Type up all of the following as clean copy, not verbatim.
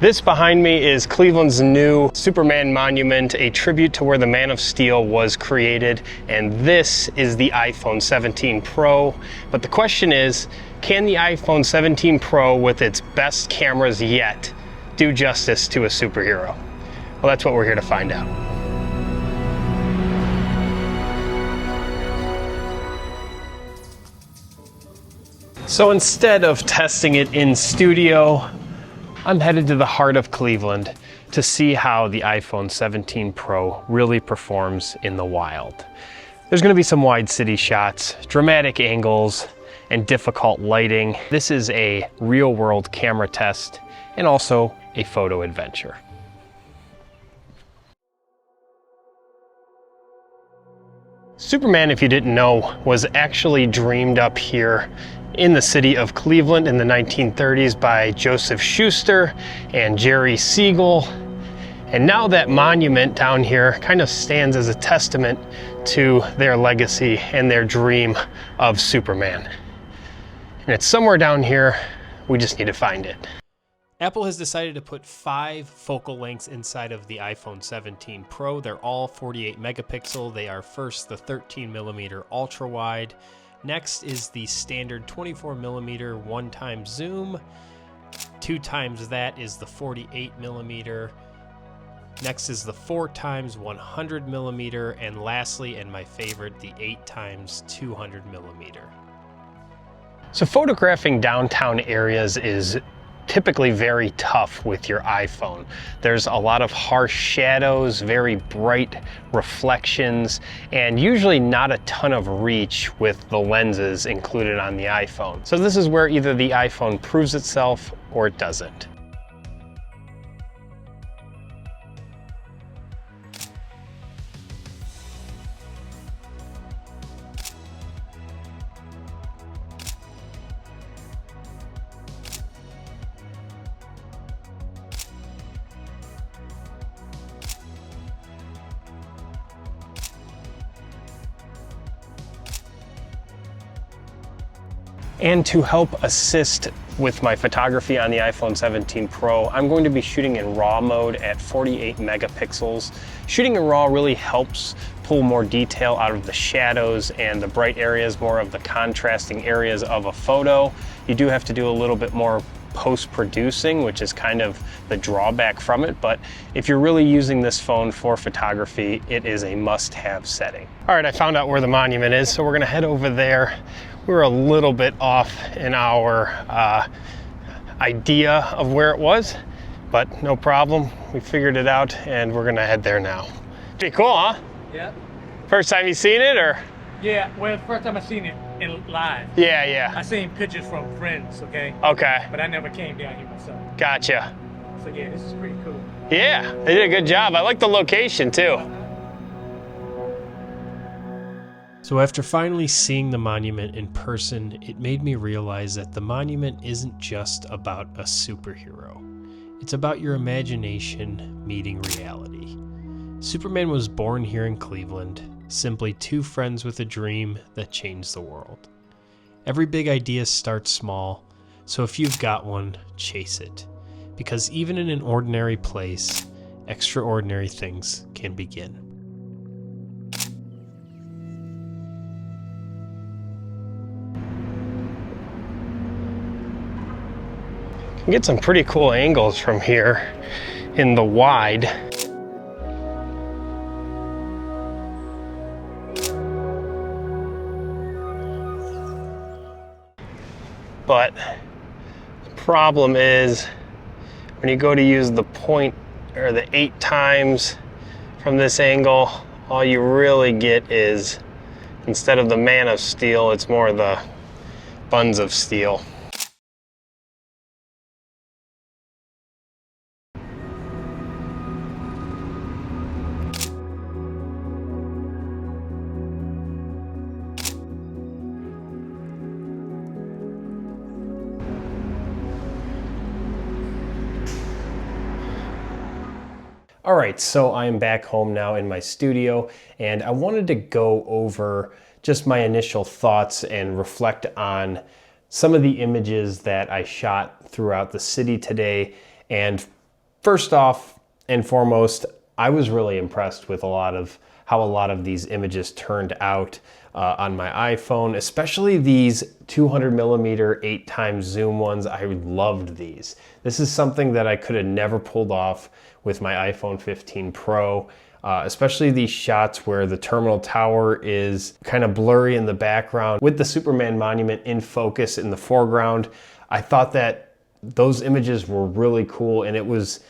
This behind me is Cleveland's new Superman monument, a tribute to where the Man of Steel was created, and this is the iPhone 17 Pro. But the question is, can the iPhone 17 Pro, with its best cameras yet, do justice to a superhero? Well, that's what we're here to find out. So instead of testing it in studio, I'm headed to the heart of Cleveland to see how the iPhone 17 Pro really performs in the wild. There's going to be some wide city shots, dramatic angles, and difficult lighting. This is a real-world camera test and also a photo adventure. Superman, if you didn't know, was actually dreamed up here in the city of Cleveland in the 1930s by Joseph Schuster and Jerry Siegel. And now that monument down here kind of stands as a testament to their legacy and their dream of Superman. And it's somewhere down here, we just need to find it. Apple has decided to put 5 focal lengths inside of the iPhone 17 Pro. They're all 48 megapixel. They are first the 13mm ultra wide. Next is the standard 24mm one-time zoom. 2 times that is the 48mm. Next is the 4 times 100mm, and lastly, and my favorite, the 8 times 200mm. So photographing downtown areas is typically very tough with your iPhone. There's a lot of harsh shadows, very bright reflections, and usually not a ton of reach with the lenses included on the iPhone. So this is where either the iPhone proves itself or it doesn't. And to help assist with my photography on the iPhone 17 Pro, I'm going to be shooting in RAW mode at 48 megapixels. Shooting in RAW really helps pull more detail out of the shadows and the bright areas, more of the contrasting areas of a photo. You do have to do a little bit more post-producing, which is kind of the drawback from it, but if you're really using this phone for photography, it is a must-have setting. All right, I found out where the monument is, so we're gonna head over there. We were a little bit off in our idea of where it was, but no problem. We figured it out, and we're gonna head there now. Pretty cool, huh? Yeah. First time you seen it, or? Yeah, well, first time I seen it in live. Yeah. I seen pictures from friends, okay? Okay. But I never came down here myself. Gotcha. So yeah, this is pretty cool. Yeah, they did a good job. I like the location too. So after finally seeing the monument in person, it made me realize that the monument isn't just about a superhero. It's about your imagination meeting reality. Superman was born here in Cleveland, simply 2 friends with a dream that changed the world. Every big idea starts small, so if you've got one, chase it. Because even in an ordinary place, extraordinary things can begin. You can get some pretty cool angles from here in the wide. But the problem is when you go to use the point or the 8 times from this angle, all you really get is, instead of the Man of Steel, it's more the buns of steel. All right, so I'm back home now in my studio, and I wanted to go over just my initial thoughts and reflect on some of the images that I shot throughout the city today, and First off and foremost, I was really impressed with how a lot of these images turned out on my iPhone, especially these 200 millimeter 8x zoom ones. I loved these. This is something that I could have never pulled off with my iPhone 15 Pro, especially these shots where the terminal tower is kind of blurry in the background with the Superman monument in focus in the foreground. I thought that those images were really cool, and it was,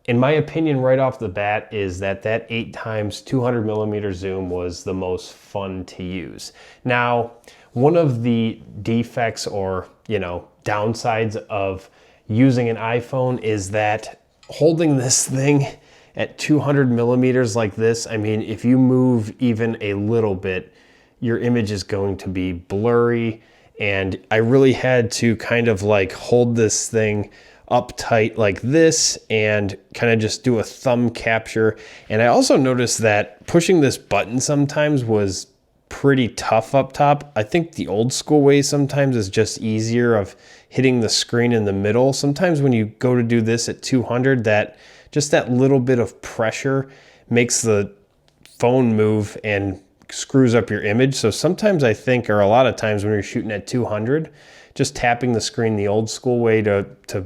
in my opinion, right off the bat, is that 8x 200 millimeter zoom was the most fun to use. Now, one of the defects or, downsides of using an iPhone is that holding this thing at 200 millimeters like this, I mean, if you move even a little bit, your image is going to be blurry. And I really had to kind of like hold this thing up tight like this and kind of just do a thumb capture. And I also noticed that pushing this button sometimes was pretty tough up top. I think the old school way sometimes is just easier of hitting the screen in the middle. Sometimes when you go to do this at 200, that little bit of pressure makes the phone move and screws up your image. So sometimes I think, or a lot of times when you're shooting at 200, just tapping the screen the old school way to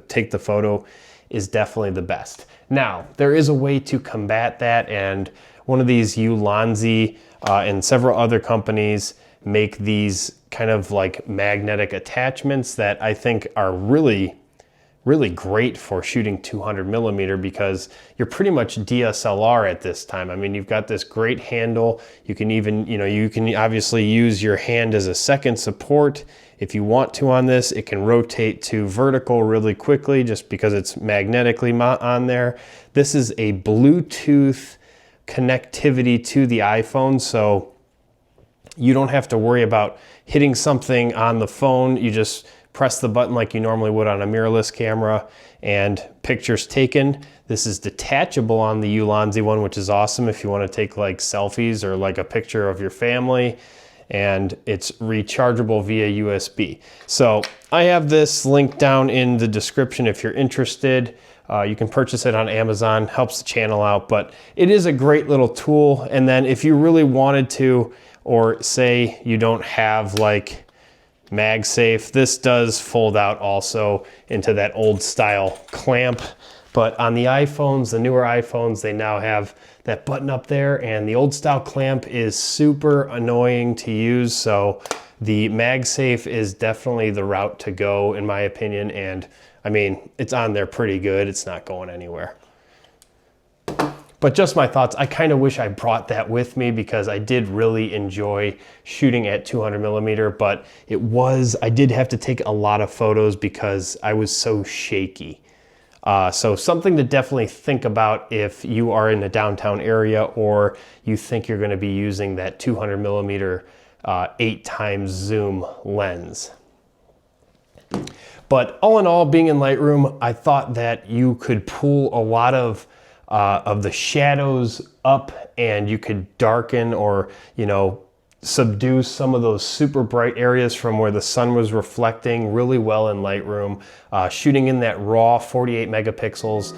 take the photo is definitely the best. Now, there is a way to combat that, and one of these Ulanzi and several other companies make these kind of like magnetic attachments that I think are really great for shooting 200 millimeter, because you're pretty much DSLR at this time. I mean, you've got this great handle. You can even, you can obviously use your hand as a second support if you want to on this. It can rotate to vertical really quickly just because it's magnetically on there. This is a Bluetooth connectivity to the iPhone, so you don't have to worry about hitting something on the phone. You just press the button like you normally would on a mirrorless camera and pictures taken. This is detachable on the Ulanzi one, which is awesome if you want to take like selfies or like a picture of your family, and it's rechargeable via USB. So I have this link down in the description if you're interested. You can purchase it on Amazon, helps the channel out, but it is a great little tool. And then if you really wanted to, or say you don't have like MagSafe, this does fold out also into that old style clamp. But on the iPhones, the newer iPhones, they now have that button up there, and the old style clamp is super annoying to use. So the MagSafe is definitely the route to go, in my opinion. And I mean, it's on there pretty good. It's not going anywhere. But just my thoughts. I kind of wish I brought that with me because I did really enjoy shooting at 200 millimeter, but I did have to take a lot of photos because I was so shaky. So something to definitely think about if you are in the downtown area or you think you're going to be using that 200 millimeter 8x zoom lens. But all in all, being in Lightroom, I thought that you could pull a lot of the shadows up, and you could darken or, subdue some of those super bright areas from where the sun was reflecting really well in Lightroom, shooting in that raw 48 megapixels.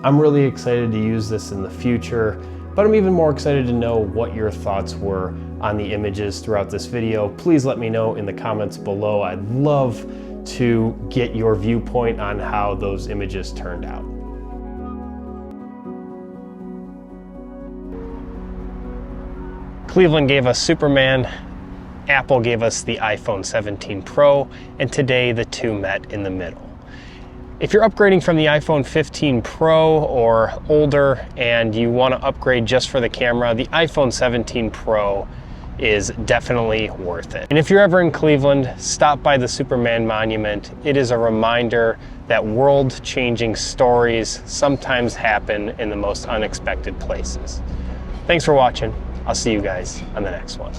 I'm really excited to use this in the future, but I'm even more excited to know what your thoughts were on the images throughout this video. Please let me know in the comments below. I'd love to get your viewpoint on how those images turned out. Cleveland gave us Superman, Apple gave us the iPhone 17 Pro, and today the two met in the middle. If you're upgrading from the iPhone 15 Pro or older and you want to upgrade just for the camera, the iPhone 17 Pro is definitely worth it. And if you're ever in Cleveland, stop by the Superman Monument. It is a reminder that world-changing stories sometimes happen in the most unexpected places. Thanks for watching. I'll see you guys on the next one.